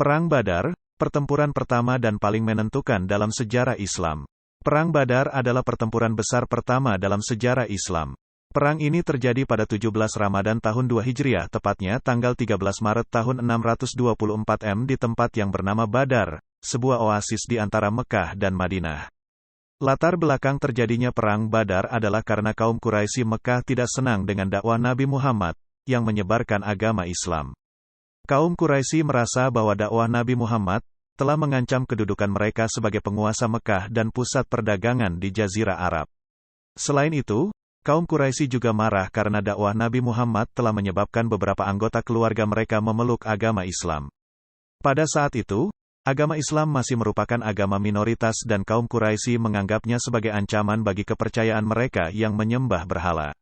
Perang Badar, pertempuran pertama dan paling menentukan dalam sejarah Islam. Perang Badar adalah pertempuran besar pertama dalam sejarah Islam. Perang ini terjadi pada 17 Ramadan tahun 2 Hijriah, tepatnya tanggal 13 Maret tahun 624 di tempat yang bernama Badar, sebuah oasis di antara Mekah dan Madinah. Latar belakang terjadinya Perang Badar adalah karena kaum Quraisy Mekah tidak senang dengan dakwah Nabi Muhammad, yang menyebarkan agama Islam. Kaum Quraisy merasa bahwa dakwah Nabi Muhammad telah mengancam kedudukan mereka sebagai penguasa Mekah dan pusat perdagangan di Jazirah Arab. Selain itu, kaum Quraisy juga marah karena dakwah Nabi Muhammad telah menyebabkan beberapa anggota keluarga mereka memeluk agama Islam. Pada saat itu, agama Islam masih merupakan agama minoritas dan kaum Quraisy menganggapnya sebagai ancaman bagi kepercayaan mereka yang menyembah berhala.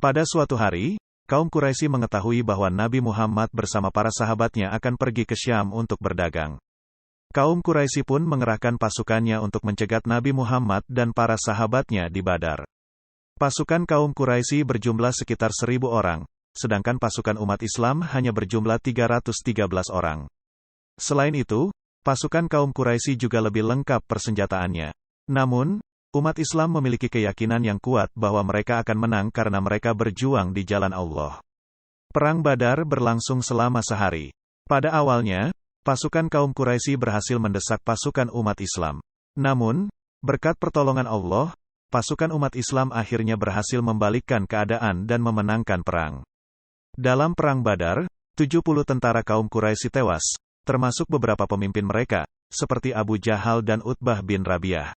Pada suatu hari, kaum Quraisy mengetahui bahwa Nabi Muhammad bersama para sahabatnya akan pergi ke Syam untuk berdagang. Kaum Quraisy pun mengerahkan pasukannya untuk mencegat Nabi Muhammad dan para sahabatnya di Badar. Pasukan kaum Quraisy berjumlah sekitar 1.000 orang, sedangkan pasukan umat Islam hanya berjumlah 313 orang. Selain itu, pasukan kaum Quraisy juga lebih lengkap persenjataannya. Namun, umat Islam memiliki keyakinan yang kuat bahwa mereka akan menang karena mereka berjuang di jalan Allah. Perang Badar berlangsung selama sehari. Pada awalnya, pasukan kaum Quraisy berhasil mendesak pasukan umat Islam. Namun, berkat pertolongan Allah, pasukan umat Islam akhirnya berhasil membalikkan keadaan dan memenangkan perang. Dalam Perang Badar, 70 tentara kaum Quraisy tewas, termasuk beberapa pemimpin mereka, seperti Abu Jahal dan Utbah bin Rabi'ah.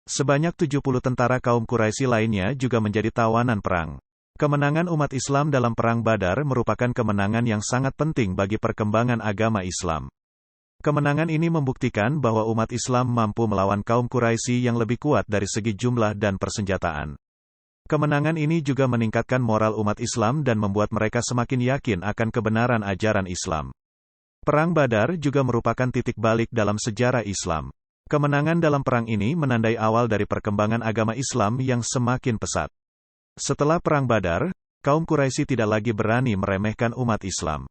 Sebanyak 70 tentara kaum Quraisy lainnya juga menjadi tawanan perang. Kemenangan umat Islam dalam Perang Badar merupakan kemenangan yang sangat penting bagi perkembangan agama Islam. Kemenangan ini membuktikan bahwa umat Islam mampu melawan kaum Quraisy yang lebih kuat dari segi jumlah dan persenjataan. Kemenangan ini juga meningkatkan moral umat Islam dan membuat mereka semakin yakin akan kebenaran ajaran Islam. Perang Badar juga merupakan titik balik dalam sejarah Islam. Kemenangan dalam perang ini menandai awal dari perkembangan agama Islam yang semakin pesat. Setelah Perang Badar, kaum Quraisy tidak lagi berani meremehkan umat Islam.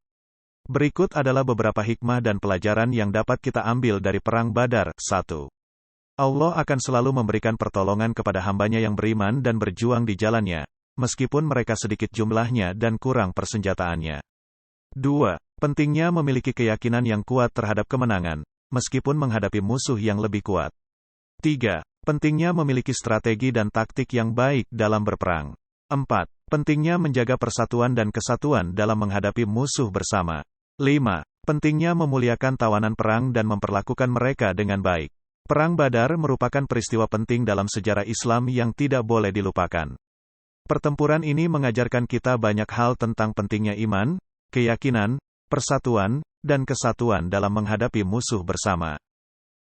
Berikut adalah beberapa hikmah dan pelajaran yang dapat kita ambil dari Perang Badar. 1. Allah akan selalu memberikan pertolongan kepada hambanya yang beriman dan berjuang di jalannya, meskipun mereka sedikit jumlahnya dan kurang persenjataannya. 2. Pentingnya memiliki keyakinan yang kuat terhadap kemenangan, meskipun menghadapi musuh yang lebih kuat. 3. Pentingnya memiliki strategi dan taktik yang baik dalam berperang. 4. Pentingnya menjaga persatuan dan kesatuan dalam menghadapi musuh bersama. 5. Pentingnya memuliakan tawanan perang dan memperlakukan mereka dengan baik. Perang Badar merupakan peristiwa penting dalam sejarah Islam yang tidak boleh dilupakan. Pertempuran ini mengajarkan kita banyak hal tentang pentingnya iman, keyakinan, persatuan, dan kesatuan dalam menghadapi musuh bersama.